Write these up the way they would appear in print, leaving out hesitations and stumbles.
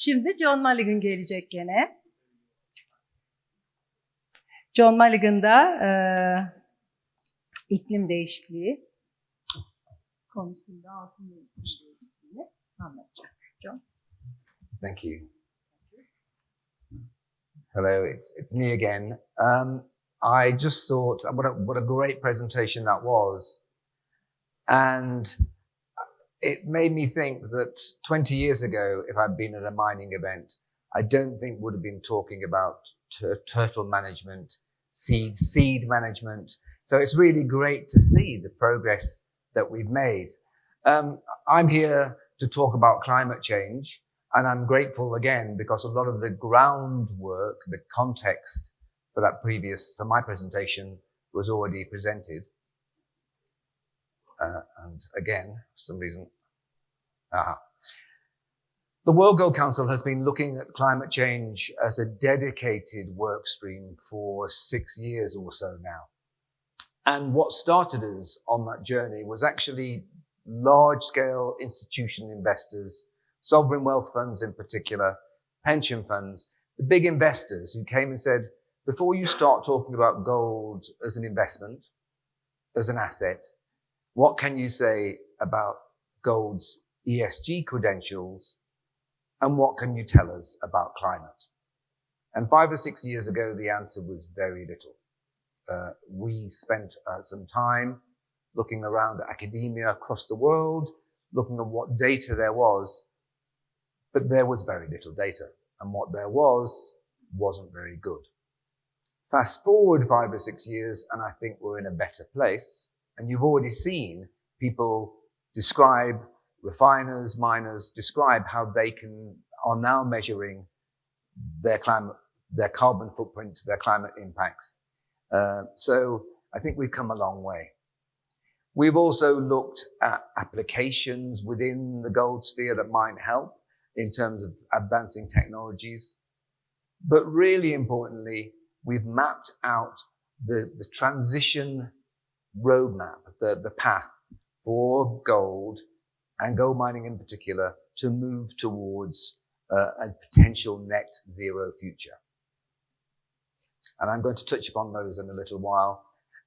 Şimdi John Mulligan gelecek gene. John Mulligan da iklim değişikliği konusunda altın madenciliğini anlatacak. John. Thank you. Hello, it's me again. I just thought, what a great presentation that was. And it made me think that 20 years ago, if I'd been at a mining event, I don't think would have been talking about turtle management, seed management. So it's really great to see the progress that we've made. I'm here to talk about climate change, and I'm grateful again because a lot of the groundwork, the context for my presentation was already presented. And again, for some reason, the World Gold Council has been looking at climate change as a dedicated work stream for 6 years or so now. And what started us on that journey was actually large-scale institutional investors, sovereign wealth funds in particular, pension funds, the big investors who came and said, before you start talking about gold as an investment, as an asset, what can you say about gold's ESG credentials, and what can you tell us about climate? And 5 or 6 years ago, the answer was very little. We spent some time looking around at academia across the world, looking at what data there was, but there was very little data, and what there wasn't very good. Fast forward 5 or 6 years, and I think we're in a better place. And you've already seen people describe, refiners, miners, describe how they are now measuring their carbon footprint, their climate impacts. So I think we've come a long way. We've also looked at applications within the gold sphere that might help in terms of advancing technologies. But really importantly, we've mapped out the transition roadmap, the path for gold and gold mining in particular to move towards a potential net zero future. And I'm going to touch upon those in a little while.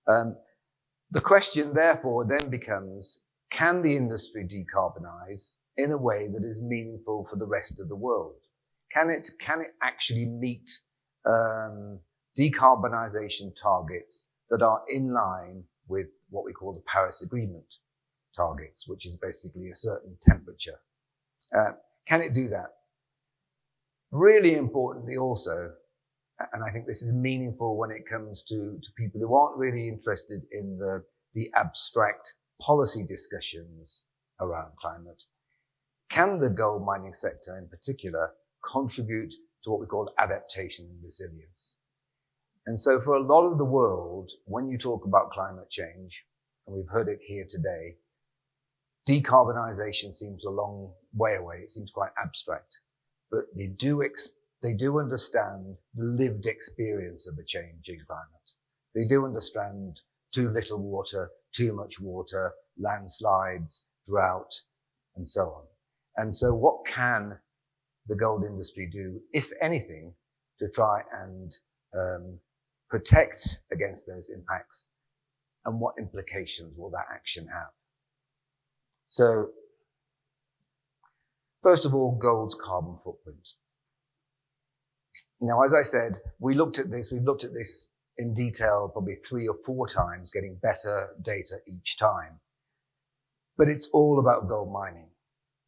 The question therefore then becomes, can the industry decarbonize in a way that is meaningful for the rest of the world? Can it actually meet decarbonization targets that are in line with what we call the Paris Agreement targets, which is basically a certain temperature? Can it do that? Really importantly also, and I think this is meaningful when it comes to people who aren't really interested in the abstract policy discussions around climate, can the gold mining sector in particular contribute to what we call adaptation and resilience? And so for a lot of the world, when you talk about climate change, and we've heard it here today, decarbonization seems a long way away. It seems quite abstract, but they do understand the lived experience of a changing climate. They do understand too little water, too much water, landslides, drought, and so on. And so what can the gold industry do, if anything, to try and protect against those impacts, and what implications will that action have? So, first of all, gold's carbon footprint. Now, as I said, we've looked at this in detail probably 3 or 4 times, getting better data each time. But it's all about gold mining.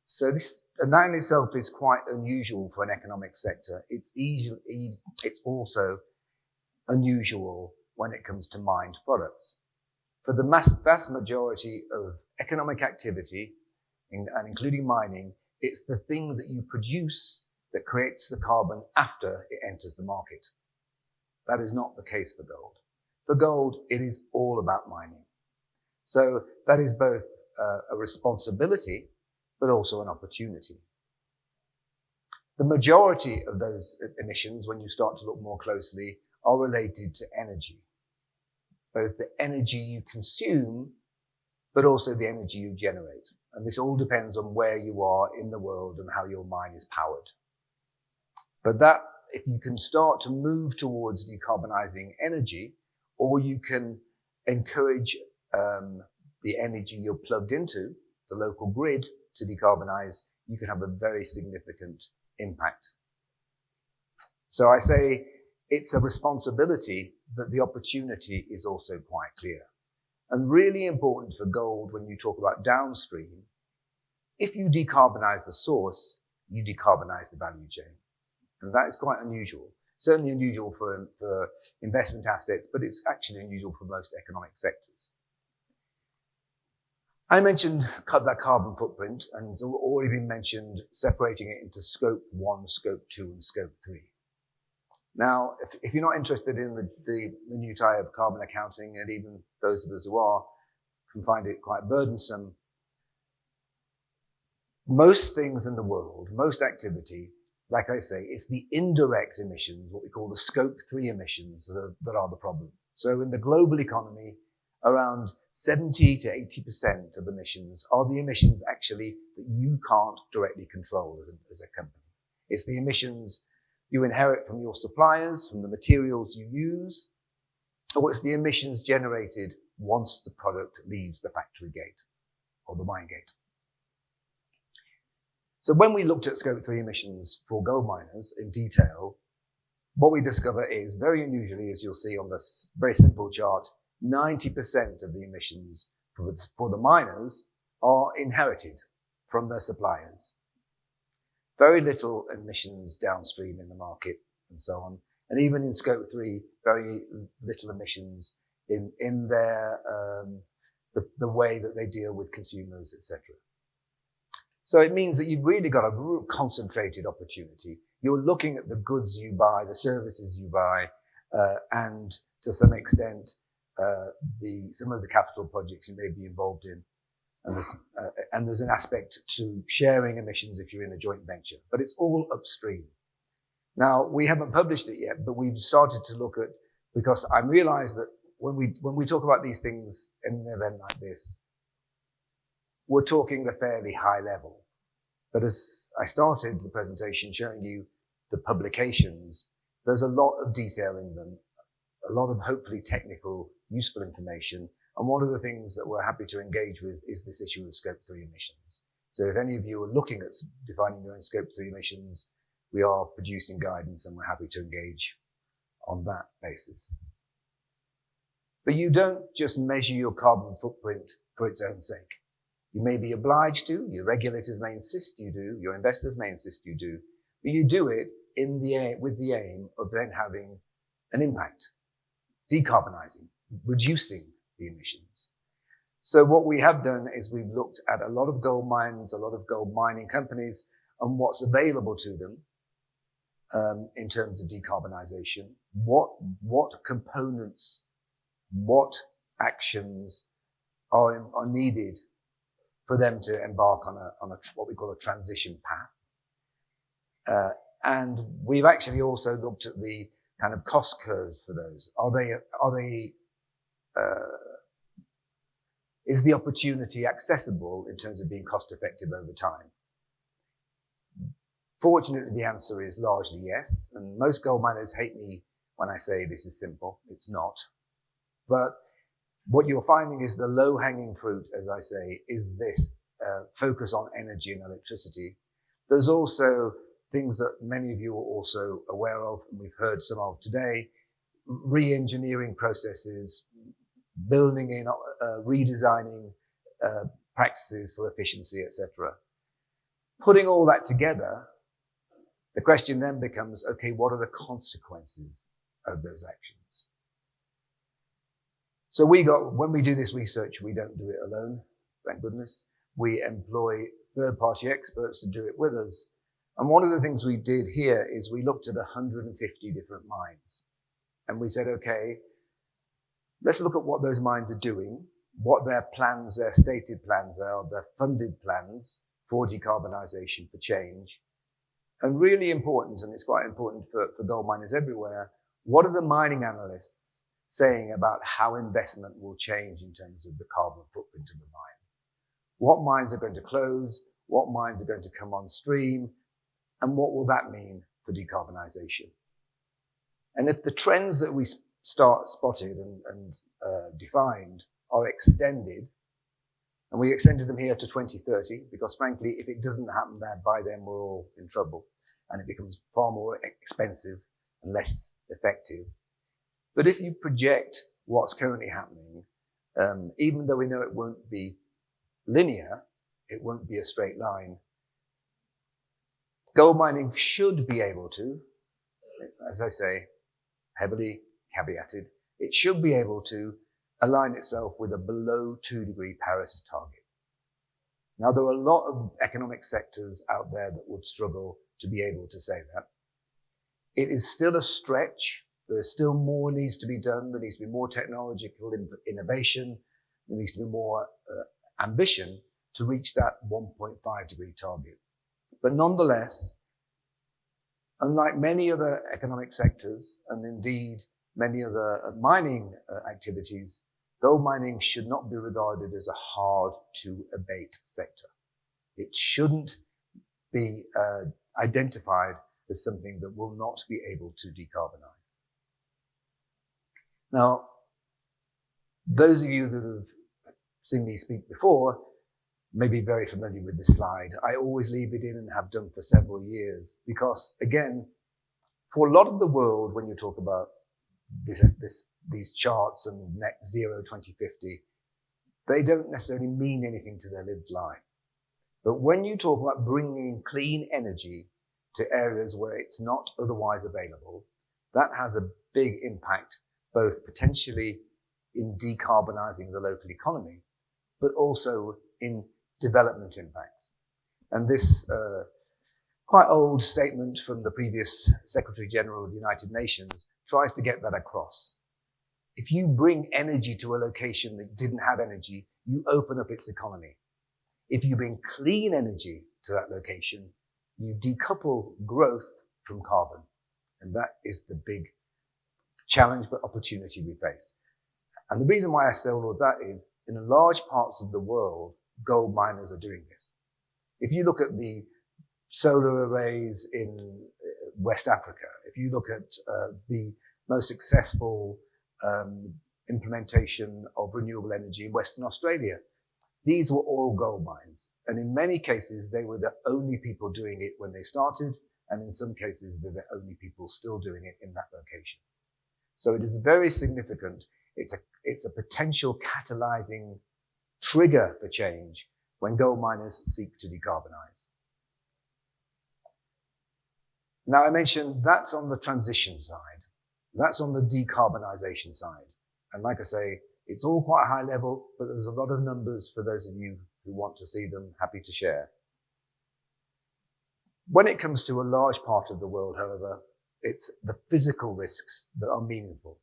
So and that in itself is quite unusual for an economic sector. It's also unusual when it comes to mined products. For the vast majority of economic activity, and including mining, it's the thing that you produce that creates the carbon after it enters the market. That is not the case for gold. For gold, it is all about mining. So that is both a responsibility, but also an opportunity. The majority of those emissions, when you start to look more closely, are related to energy. Both the energy you consume, but also the energy you generate. And this all depends on where you are in the world and how your mine is powered. But that, if you can start to move towards decarbonizing energy, or you can encourage the energy you're plugged into, the local grid, to decarbonize, you can have a very significant impact. So I say it's a responsibility, but the opportunity is also quite clear. And really important for gold when you talk about downstream, if you decarbonize the source, you decarbonize the value chain. And that is quite unusual. Certainly unusual for investment assets, but it's actually unusual for most economic sectors. I mentioned that carbon footprint, and it's already been mentioned separating it into scope 1, scope 2, and scope 3. Now, if you're not interested in the minutiae of carbon accounting, and even those of us who are, can find it quite burdensome, most things in the world, most activity, like I say, it's the indirect emissions, what we call the scope 3 emissions, that are the problem. So in the global economy, around 70 to 80% of emissions are the emissions actually that you can't directly control as a company. It's the emissions you inherit from your suppliers, from the materials you use, or it's the emissions generated once the product leaves the factory gate or the mine gate. So when we looked at scope 3 emissions for gold miners in detail, what we discover is, very unusually, as you'll see on this very simple chart, 90% of the emissions for the miners are inherited from their suppliers. Very little emissions downstream in the market and so on. And even in scope 3, very little emissions in their, the way that they deal with consumers, etc. So it means that you've really got a real concentrated opportunity. You're looking at the goods you buy, the services you buy, and to some extent, some of the capital projects you may be involved in. And there's an aspect to sharing emissions if you're in a joint venture, but it's all upstream. Now, we haven't published it yet, but we've started to look at, because I realize that when we talk about these things in an event like this, we're talking a fairly high level. But as I started the presentation showing you the publications, there's a lot of detail in them, a lot of hopefully technical, useful information. And one of the things that we're happy to engage with is this issue of scope 3 emissions. So if any of you are looking at defining your own scope 3 emissions, we are producing guidance and we're happy to engage on that basis. But you don't just measure your carbon footprint for its own sake. You may be obliged to, your regulators may insist you do, your investors may insist you do, but you do it with the aim of then having an impact, decarbonizing, reducing the emissions. So what we have done is we've looked at a lot of gold mines, a lot of gold mining companies, and what's available to them in terms of decarbonization, what components, what actions are needed for them to embark on what we call a transition path. And we've actually also looked at the kind of cost curves for those. Is the opportunity accessible in terms of being cost effective over time? Fortunately, the answer is largely yes. And most gold miners hate me when I say this is simple. It's not. But what you're finding is the low-hanging fruit, as I say, is this focus on energy and electricity. There's also things that many of you are also aware of, and we've heard some of today, re-engineering processes, building in, redesigning practices for efficiency, etc. Putting all that together, the question then becomes, okay, what are the consequences of those actions? So when we do this research, we don't do it alone, thank goodness. We employ third-party experts to do it with us. And one of the things we did here is we looked at 150 different mines. And we said, okay, let's look at what those mines are doing, what their plans, their stated plans are, their funded plans for decarbonisation, for change. And really important, and it's quite important for gold miners everywhere, what are the mining analysts saying about how investment will change in terms of the carbon footprint of the mine? What mines are going to close? What mines are going to come on stream? And what will that mean for decarbonisation. And if the trends that we spotted and defined are extended, and we extended them here to 2030, because frankly, if it doesn't happen there by then, we're all in trouble, and it becomes far more expensive and less effective. But if you project what's currently happening, even though we know it won't be linear, it won't be a straight line, gold mining should be able to, as I say, heavily caveated, it should be able to align itself with a below 2 degree Paris target. Now, there are a lot of economic sectors out there that would struggle to be able to say that. It is still a stretch. There is still more needs to be done. There needs to be more technological innovation. There needs to be more ambition to reach that 1.5 degree target. But nonetheless, unlike many other economic sectors, and indeed many other mining activities, gold mining should not be regarded as a hard-to-abate sector. It shouldn't be identified as something that will not be able to decarbonize. Now, those of you that have seen me speak before may be very familiar with this slide. I always leave it in and have done for several years because, again, for a lot of the world, when you talk about these charts and net zero 2050, they don't necessarily mean anything to their lived life. But when you talk about bringing clean energy to areas where it's not otherwise available, that has a big impact, both potentially in decarbonizing the local economy, but also in development impacts. And this quite old statement from the previous Secretary General of the United Nations tries to get that across. If you bring energy to a location that didn't have energy, you open up its economy. If you bring clean energy to that location, you decouple growth from carbon. And that is the big challenge but opportunity we face. And the reason why I say all of that is, in large parts of the world, gold miners are doing this. If you look at the solar arrays in West Africa, if you look at the most successful implementation of renewable energy in Western Australia, these were all gold mines. And in many cases, they were the only people doing it when they started. And in some cases, they're the only people still doing it in that location. So it is very significant. It's a potential catalyzing trigger for change when gold miners seek to decarbonize. Now, I mentioned that's on the transition side. That's on the decarbonization side. And like I say, it's all quite high level, but there's a lot of numbers for those of you who want to see them, happy to share. When it comes to a large part of the world, however, it's the physical risks that are meaningful.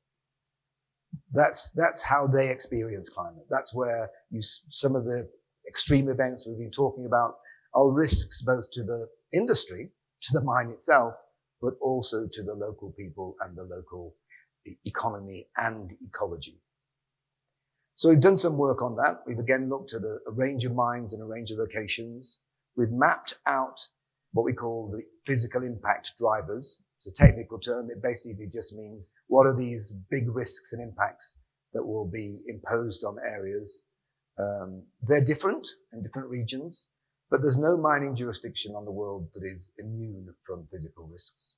That's how they experience climate. That's where some of the extreme events we've been talking about are risks both to the industry, to the mine itself, but also to the local people and the local economy and ecology. So we've done some work on that. We've again looked at a range of mines and a range of locations. We've mapped out what we call the physical impact drivers. It's a technical term. It basically just means what are these big risks and impacts that will be imposed on areas. They're different in different regions, but there's no mining jurisdiction on the world that is immune from physical risks.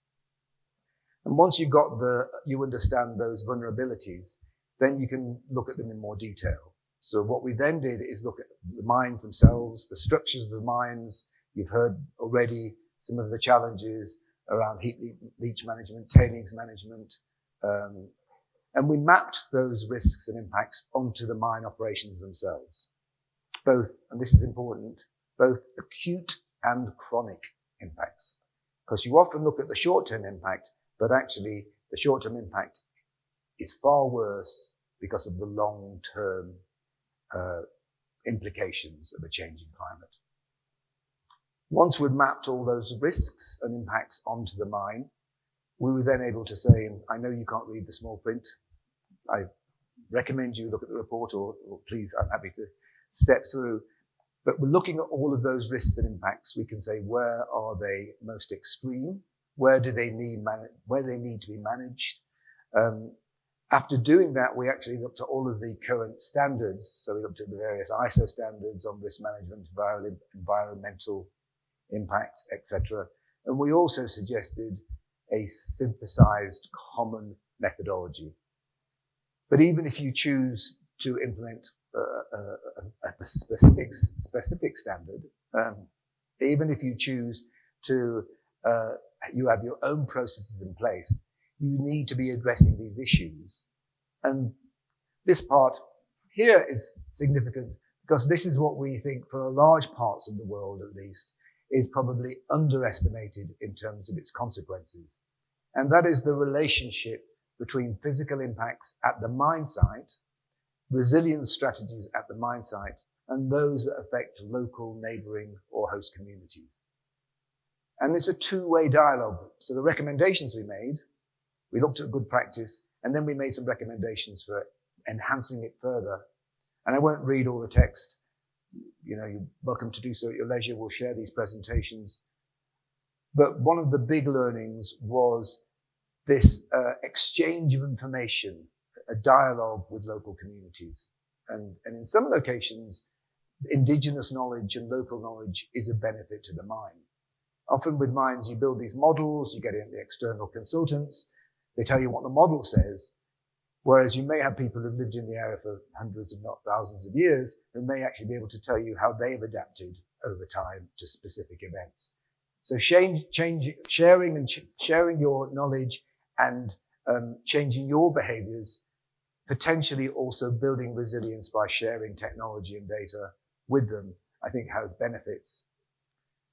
And once you understand those vulnerabilities, then you can look at them in more detail. So what we then did is look at the mines themselves, the structures of the mines. You've heard already some of the challenges around heat leach management, tailings management. And we mapped those risks and impacts onto the mine operations themselves. Both, and this is important, both acute and chronic impacts. Because you often look at the short-term impact, but actually the short-term impact is far worse because of the long-term implications of a changing climate. Once we'd mapped all those risks and impacts onto the mine, we were then able to say, I know you can't read the small print. I recommend you look at the report, or please, I'm happy to step through. But we're looking at all of those risks and impacts. We can say, where are they most extreme? where do they need to be managed. After doing that, we actually looked at all of the current standards. So we looked at the various ISO standards on risk management, environmental impact, etc. And we also suggested a synthesized common methodology. But even if you choose to implement a specific standard, even if you choose to, you have your own processes in place, you need to be addressing these issues. And this part here is significant because this is what we think for large parts of the world, at least, is probably underestimated in terms of its consequences. And that is the relationship between physical impacts at the mine site, resilience strategies at the mine site, and those that affect local, neighboring, or host communities. And it's a two-way dialogue. So the recommendations we made, we looked at good practice, and then we made some recommendations for enhancing it further. And I won't read all the text. You know, you're welcome to do so at your leisure. We'll share these presentations. But one of the big learnings was this exchange of information, a dialogue with local communities. And in some locations, indigenous knowledge and local knowledge is a benefit to the mine. Often with mines, you build these models, you get in the external consultants, they tell you what the model says, whereas you may have people who've lived in the area for hundreds, if not thousands of years, who may actually be able to tell you how they've adapted over time to specific events. So sharing your knowledge and changing your behaviors, potentially also building resilience by sharing technology and data with them, I think has benefits.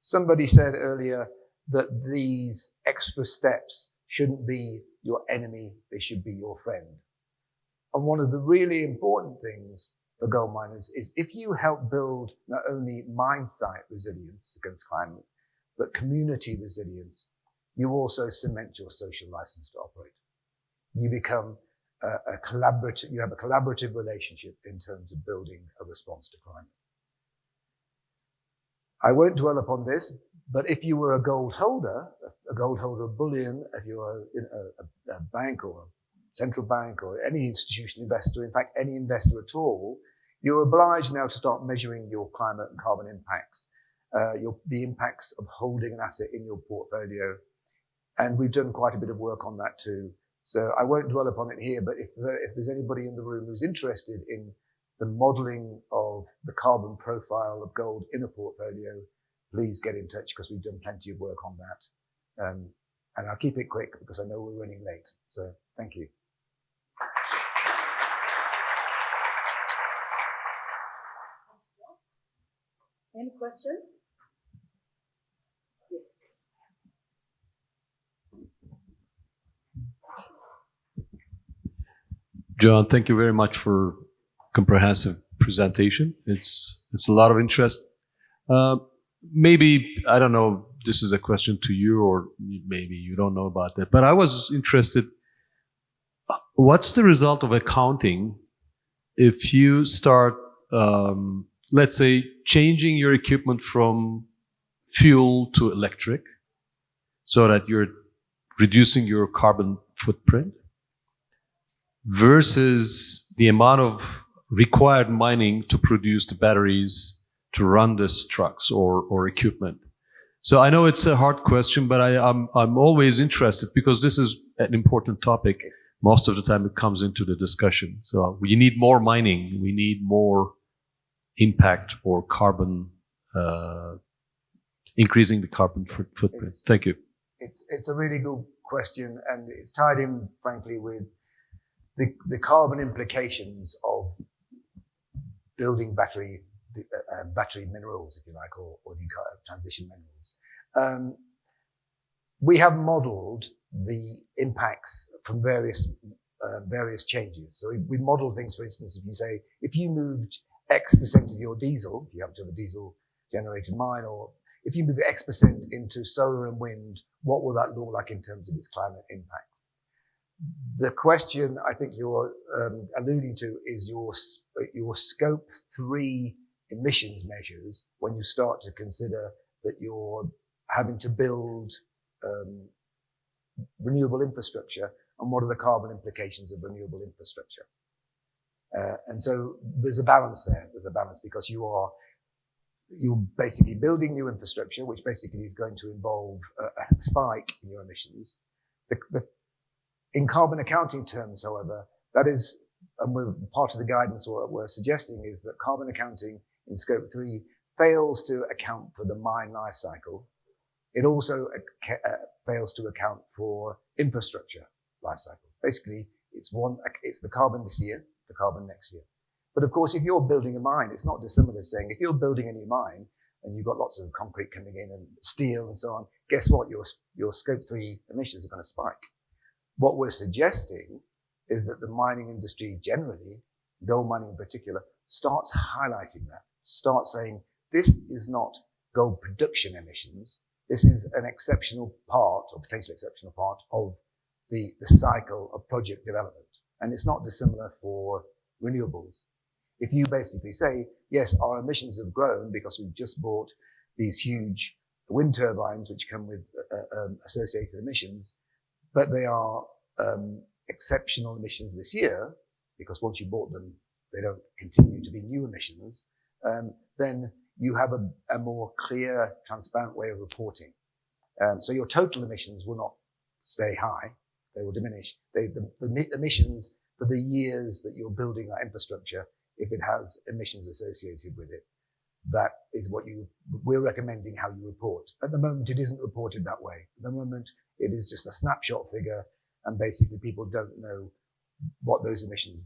Somebody said earlier that these extra steps shouldn't be your enemy, they should be your friend. And one of the really important things for gold miners is if you help build not only mine site resilience against climate, but community resilience, you also cement your social license to operate. You become you have a collaborative relationship in terms of building a response to climate. I won't dwell upon this, but if you were a gold holder of bullion, if you were in a bank or a central bank or any institutional investor, in fact, any investor at all, you're obliged now to start measuring your climate and carbon impacts, the impacts of holding an asset in your portfolio. And we've done quite a bit of work on that too. So I won't dwell upon it here, but if there's anybody in the room who's interested in the modeling of the carbon profile of gold in a portfolio, please get in touch because we've done plenty of work on that. And I'll keep it quick because I know we're running late. So thank you. Any questions? Yes. John, thank you very much for comprehensive presentation. It's a lot of interest. Maybe, I don't know, this is a question to you or maybe you don't know about that, but I was interested, what's the result of accounting if you start, let's say, changing your equipment from fuel to electric so that you're reducing your carbon footprint versus the amount of required mining to produce the batteries to run these trucks or equipment? So I know it's a hard question, but I'm always interested because this is an important topic. Most of the time it comes into the discussion. So we need more mining. We need more impact or carbon, increasing the carbon footprint. Thank you. It's a really good question, and it's tied in, frankly, with the carbon implications of building battery minerals, if you like, or transition minerals. We have modeled the impacts from various changes. So we model things, for instance, if you say, if you moved X% of your diesel, if you happen to have a diesel generated mine, or if you move X% into solar and wind, what will that look like in terms of its climate impacts? The question I think you're alluding to is your scope 3 emissions measures when you start to consider that you're having to build renewable infrastructure and what are the carbon implications of renewable infrastructure. And so there's a balance there. There's a balance because you're basically building new infrastructure, which basically is going to involve a spike in your emissions. In carbon accounting terms, however, that is, and part of the guidance what we're suggesting is that carbon accounting in Scope 3 fails to account for the mine life cycle. It also fails to account for infrastructure life cycle. Basically, it's the carbon this year, the carbon next year. But of course, if you're building a mine, it's not dissimilar to saying if you're building a new mine and you've got lots of concrete coming in and steel and so on, guess what? Your Scope 3 emissions are going to spike. What we're suggesting is that the mining industry generally, gold mining in particular, starts highlighting that, starts saying this is not gold production emissions. This is an exceptional part, or potentially exceptional part, of the cycle of project development. And it's not dissimilar for renewables. If you basically say, yes, our emissions have grown because we've just bought these huge wind turbines which come with associated emissions, but they are exceptional emissions this year, because once you bought them, they don't continue to be new emissions, then you have a more clear, transparent way of reporting. So your total emissions will not stay high. They will diminish. The emissions for the years that you're building that infrastructure, if it has emissions associated with it, that is what we're recommending how you report. At the moment, it isn't reported that way. At the moment, it is just a snapshot figure, and basically people don't know what those emissions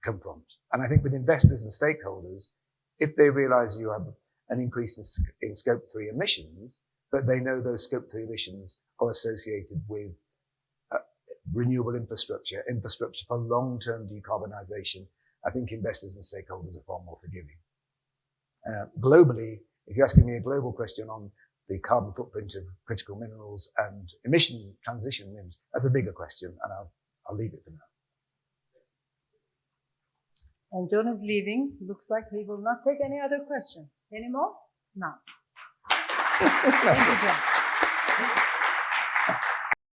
come from. And I think with investors and stakeholders, if they realize you have an increase in Scope 3 emissions, but they know those Scope 3 emissions are associated with renewable infrastructure for long-term decarbonisation, I think investors and stakeholders are far more forgiving. Globally, if you're asking me a global question on the carbon footprint of critical minerals and emission transition minerals, that's a bigger question, and I'll leave it for now. And John is leaving. Looks like we will not take any other question. Any more? No. Thank you, John.